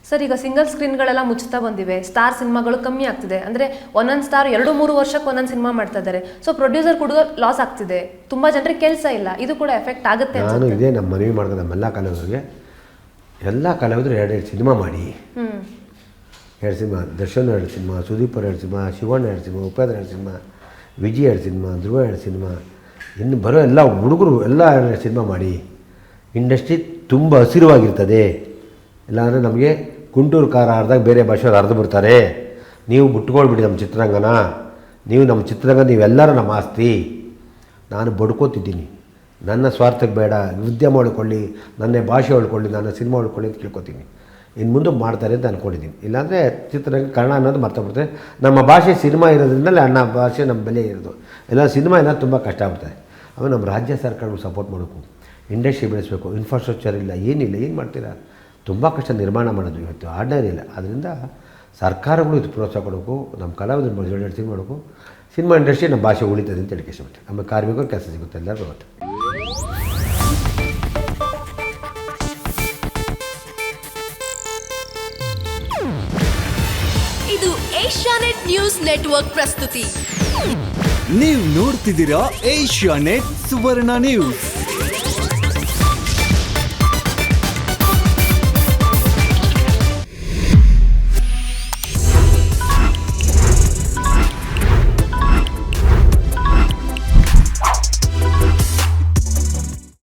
Sir, ಈಗ single ಸ್ಕ್ರೀನ್ಗಳೆಲ್ಲ ಮುಚ್ಚುತ್ತಾ ಬಂದಿವೆ, star ಸಿನಿಮಾಗಳು ಕಮ್ಮಿ ಆಗ್ತಿದೆ. ಅಂದರೆ ಒಂದೊಂದು ಸ್ಟಾರ್ 2-3 ವರ್ಷಕ್ಕೆ ಒಂದೊಂದು ಸಿನಿಮಾ ಮಾಡ್ತಾ ಇದ್ದಾರೆ. ಸೊ ಪ್ರೊಡ್ಯೂಸರ್ ಕೂಡ ಲಾಸ್ ಆಗ್ತಿದೆ, ತುಂಬ ಜನರಿಗೆ ಕೆಲಸ ಇಲ್ಲ, ಇದು ಕೂಡ ಎಫೆಕ್ಟ್ ಆಗುತ್ತೆ. ನಾನು ಇದೇ ನಮ್ಮ ಮನವಿ ಮಾಡಿದೆ ನಮ್ಮೆಲ್ಲ ಕಲಾವಿದರಿಗೆ, ಎಲ್ಲ ಕಲಾವಿದರು 2 ಸಿನಿಮಾ ಮಾಡಿ. 2 cinema, Darshan 2 cinema, Sudeep 2 cinema, Shivanna 2 cinema, Upendra 2 cinema, Vijay 2 cinema, Dhruva 2 cinema, ಇನ್ನು ಬರೋ ಎಲ್ಲ ಹುಡುಗರು ಎಲ್ಲ 2 ಸಿನಿಮಾ ಮಾಡಿ. ಇಂಡಸ್ಟ್ರಿ ತುಂಬ ಹಸಿರುವಾಗಿರ್ತದೆ. ಇಲ್ಲಾಂದರೆ ನಮಗೆ ಗುಂಟೂರು ಖಾರ ಅರ್ಧಾಗ ಬೇರೆ ಭಾಷೆಯವ್ರು ಅರ್ಧ ಬರ್ತಾರೆ. ನೀವು ಬಿಟ್ಕೊಳ್ಬಿಡಿ ನಮ್ಮ ಚಿತ್ರರಂಗನ, ನಮ್ಮ ಚಿತ್ರರಂಗ ನೀವೆಲ್ಲರೂ ನಮ್ಮ ಆಸ್ತಿ. ನಾನು ಬಡ್ಕೋತಿದ್ದೀನಿ, ನನ್ನ ಸ್ವಾರ್ಥಕ್ಕೆ ಬೇಡ, ಉದ್ಯಮ ಉಳ್ಕೊಳ್ಳಿ, ನನ್ನ ಭಾಷೆ ಉಳ್ಕೊಳ್ಳಿ, ನನ್ನ ಸಿನಿಮಾ ಉಳ್ಕೊಳ್ಳಿ ಅಂತ ಕೇಳ್ಕೊತೀನಿ. ಇನ್ನು ಮುಂದೆ ಮಾಡ್ತಾರೆ ಅಂತ ಅಂದ್ಕೊಂಡಿದ್ದೀನಿ. ಇಲ್ಲಾಂದರೆ ಚಿತ್ರರಂಗ ಕನ್ನಡ ಅನ್ನೋದು ಮರ್ತಬಿಡ್ತಾರೆ. ನಮ್ಮ ಭಾಷೆ ಸಿನಿಮಾ ಇರೋದ್ರಿಂದಲೇ ಅನ್ನ ಭಾಷೆ ನಮ್ಮ ಬೆಲೆ ಇರೋದು. ಎಲ್ಲ ಸಿನಿಮಾ ಎಲ್ಲ ತುಂಬ ಕಷ್ಟ ಆಗ್ಬಿಡ್ತಾರೆ. ಆಮೇಲೆ ನಮ್ಮ ರಾಜ್ಯ ಸರ್ಕಾರಗಳು ಸಪೋರ್ಟ್ ಮಾಡಬೇಕು, ಇಂಡಸ್ಟ್ರಿ ಬೆಳೆಸಬೇಕು. ಇನ್ಫ್ರಾಸ್ಟ್ರಕ್ಚರ್ ಇಲ್ಲ, ಏನಿಲ್ಲ, ಏನು ಮಾಡ್ತೀರಾ? ತುಂಬ ಕಷ್ಟ ನಿರ್ಮಾಣ ಮಾಡೋದು ಇವತ್ತು ಆರ್ಡಿನರಿ ಇಲ್ಲ. ಆದ್ದರಿಂದ ಸರ್ಕಾರಗಳು ಇದು ಪ್ರೋತ್ಸಾಹ ಕೊಡಬೇಕು, ನಮ್ಮ ಕಲಾವಿದರು ಒಳ್ಳೆ ಸಿನಿಮಾ ಮಾಡಬೇಕು. ಸಿನಿಮಾ ಇಂಡಸ್ಟ್ರಿ ನಮ್ಮ ಭಾಷೆ ಉಳಿತದೆ ಅಂತ ಹೇಳಿ ಇಷ್ಟಪಟ್ಟು ನಮ್ಮ ಕಾರ್ಮಿಕರು ಕೆಲಸ ಸಿಗುತ್ತೆ ಎಲ್ಲರೂ ಬರುತ್ತೆ. ಇದು ಏಷ್ಯಾನೆಟ್ ನ್ಯೂಸ್ ನೆಟ್ವರ್ಕ್ ಪ್ರಸ್ತುತಿ. ನೀವು ನೋಡ್ತಿದ್ದೀರಾ ಏಷ್ಯಾನೆಟ್ ಸುವರ್ಣ ನ್ಯೂಸ್.